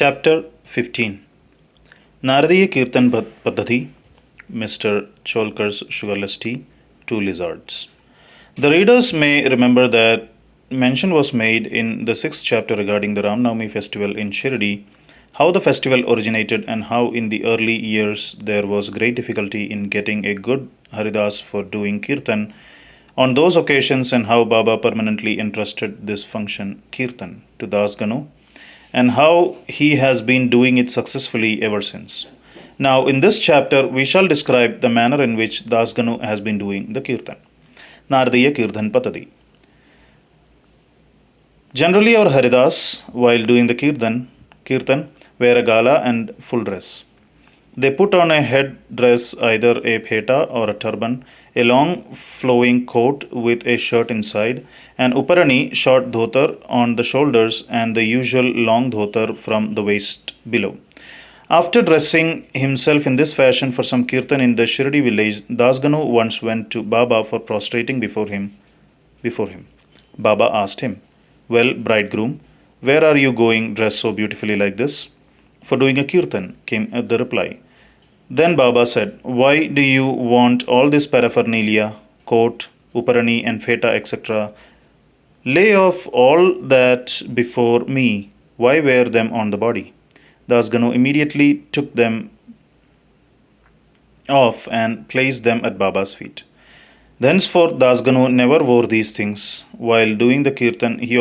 Chapter 15 Naradiya Kirtan Paddhati, Mr. Cholkar's Sugarless Tea, Two Lizards. The readers may remember that mention was made in the sixth chapter regarding the Ramnavami festival in Shirdi, how the festival originated, and how in the early years there was great difficulty in getting a good Haridas for doing Kirtan on those occasions, and how Baba permanently entrusted this function, Kirtan, to Das Ganu, and how he has been doing it successfully ever since. Now, in this chapter, we shall describe the manner in which Das Ganu has been doing the Kirtan. Naradiya Kirtan Patadi. Generally, our Haridas, while doing the Kirtan, wear a gala and full dress. They put on a head dress, either a pheta or a turban, a long flowing coat with a shirt inside, an uparani short dhotar on the shoulders, and the usual long dhotar from the waist below. After dressing himself in this fashion for some kirtan in the Shirdi village, Dasganu once went to Baba for prostrating before him. Baba asked him, "Well, bridegroom, where are you going dressed so beautifully like this?" "For doing a kirtan," came the reply. Then Baba said, "Why do you want all this paraphernalia, coat, uparani, and feta, etc.? Lay off all that before me. Why wear them on the body?" Dasganu immediately took them off and placed them at Baba's feet. Thenceforth, Dasganu never wore these things. While doing the kirtan, he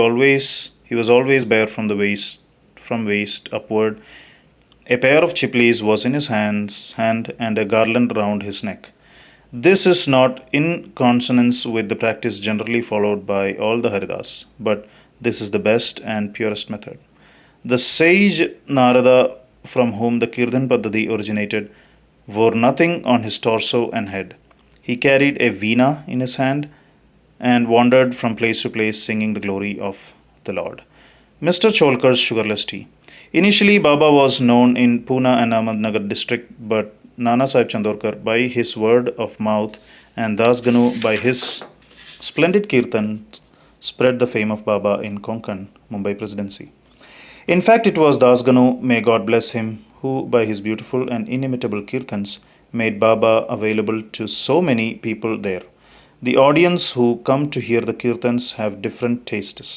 was always bare from waist upward. A pair of chiplis was in his hand and a garland round his neck. This is not in consonance with the practice generally followed by all the Haridas, but this is the best and purest method. The sage Narada, from whom the Kirtan Paddhati originated, wore nothing on his torso and head. He carried a veena in his hand and wandered from place to place singing the glory of the Lord. Mr. Cholkar's Sugarless Tea. Initially, Baba was known in Pune and Ahmednagar district, but Nana Sahib Chandorkar, by his word of mouth, and Das Ganu, by his splendid kirtan, spread the fame of Baba in Konkan, Mumbai Presidency. In fact, it was Das Ganu, may God bless him, who, by his beautiful and inimitable kirtans, made Baba available to so many people there. The audience who come to hear the kirtans have different tastes.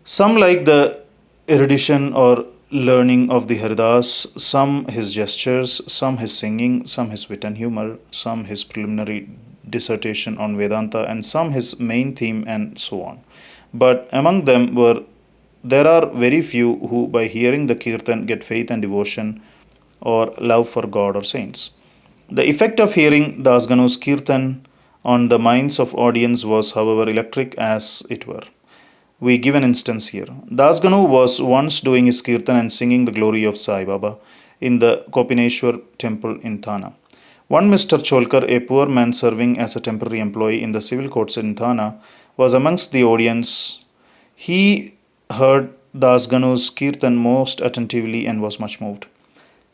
Some like the erudition or learning of the Haridas, some his gestures, some his singing, some his wit and humor, some his preliminary dissertation on Vedanta, and some his main theme, and so on. But among them there are very few who, by hearing the kirtan, get faith and devotion or love for God or saints. The effect of hearing Dasganu's kirtan on the minds of audience was, however, electric as it were. We give an instance here. Dasganu was once doing his kirtan and singing the glory of Sai Baba in the Kopineshwar temple in Thana. One Mr. Cholkar, a poor man serving as a temporary employee in the civil courts in Thana, was amongst the audience. He heard Dasganu's kirtan most attentively and was much moved.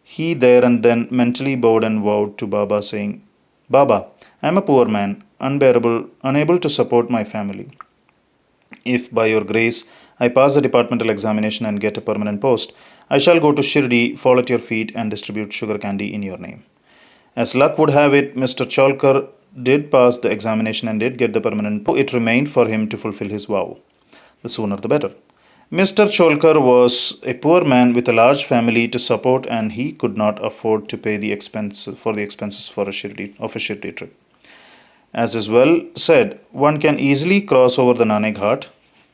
He there and then mentally bowed and vowed to Baba, saying, "Baba, I am a poor man, unable to support my family. If by your grace I pass the departmental examination and get a permanent post, I shall go to Shirdi, fall at your feet, and distribute sugar candy in your name." As luck would have it, Mr. Cholkar did pass the examination and did get the permanent post. It remained for him to fulfill his vow. The sooner the better. Mr. Cholkar was a poor man with a large family to support, and he could not afford to pay the expenses for a Shirdi trip. As is well said, one can easily cross over the Nane Ghat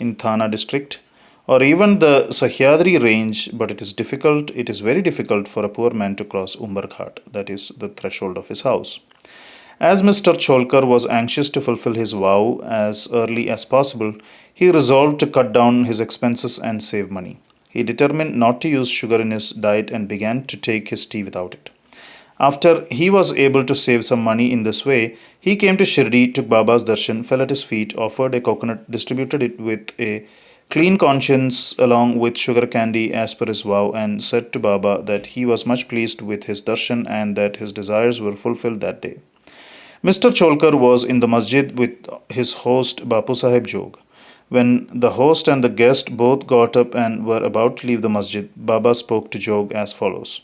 in Thana district or even the Sahyadri range, but it is very difficult for a poor man to cross Umbar Ghat, that is the threshold of his house. As Mr. Cholkar was anxious to fulfill his vow as early as possible, he resolved to cut down his expenses and save money. He determined not to use sugar in his diet and began to take his tea without it. After he was able to save some money in this way, he came to Shirdi, took Baba's darshan, fell at his feet, offered a coconut, distributed it with a clean conscience along with sugar candy as per his vow, and said to Baba that he was much pleased with his darshan and that his desires were fulfilled that day. Mr. Cholkar was in the masjid with his host Bapu Sahib Jog. When the host and the guest both got up and were about to leave the masjid, Baba spoke to Jog as follows: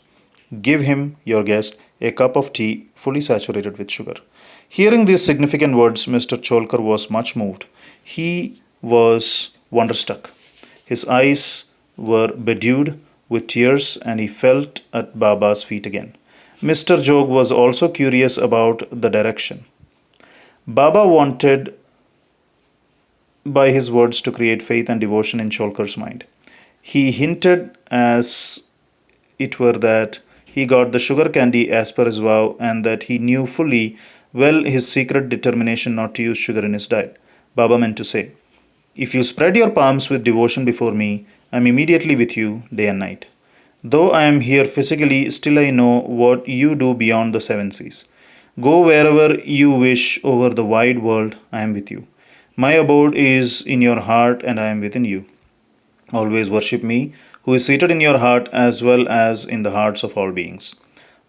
Give him, your guest, a cup of tea fully saturated with sugar. Hearing these significant words, Mr. Cholkar was much moved. He was wonderstruck. His eyes were bedewed with tears and he felt at Baba's feet again. Mr. Jog was also curious about the direction. Baba wanted by his words to create faith and devotion in Cholkar's mind. He hinted as it were that he got the sugar candy as per his vow and that he knew fully well his secret determination not to use sugar in his diet. Baba meant to say, If you spread your palms with devotion before me, I am immediately with you day and night. Though I am here physically, still I know what you do beyond the seven seas. Go wherever you wish over the wide world, I am with you. My abode is in your heart and I am within you. Always worship me, who is seated in your heart as well as in the hearts of all beings.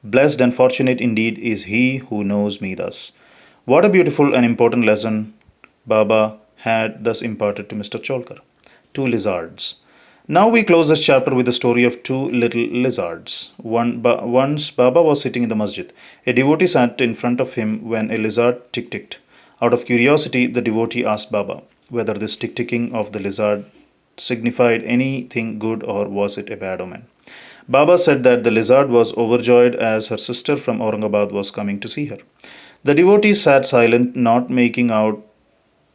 Blessed and fortunate indeed is he who knows me thus. What a beautiful and important lesson Baba had thus imparted to Mr. Cholkar. Two lizards. Now we close this chapter with the story of two little lizards. Once Baba was sitting in the masjid. A devotee sat in front of him when a lizard ticked. Out of curiosity, the devotee asked Baba whether this ticking of the lizard signified anything good or was it a bad omen. Baba said that the lizard was overjoyed as her sister from Aurangabad was coming to see her. The devotee sat silent, not making out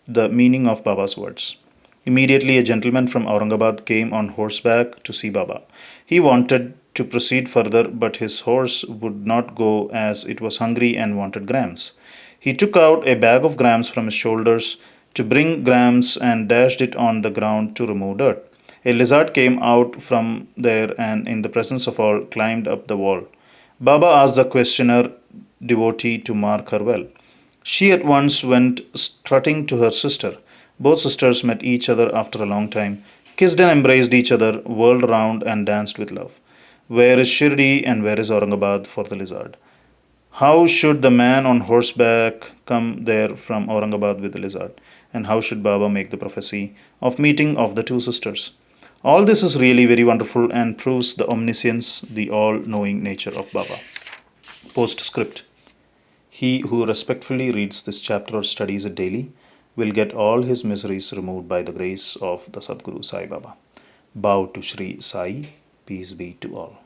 the meaning of Baba's words. Immediately, a gentleman from Aurangabad came on horseback to see Baba. He wanted to proceed further, but his horse would not go as it was hungry and wanted grams. He took out a bag of grams from his shoulders to bring grams and dashed it on the ground to remove dirt. A lizard came out from there and, in the presence of all, climbed up the wall. Baba asked the questioner devotee to mark her well. She at once went strutting to her sister. Both sisters met each other after a long time, kissed and embraced each other, whirled round and danced with love. Where is Shirdi and where is Aurangabad for the lizard? How should the man on horseback come there from Aurangabad with the lizard? And how should Baba make the prophecy of meeting of the two sisters? All this is really very wonderful and proves the omniscience, the all-knowing nature of Baba. Postscript. He who respectfully reads this chapter or studies it daily will get all his miseries removed by the grace of the Sadguru Sai Baba. Bow to Sri Sai. Peace be to all.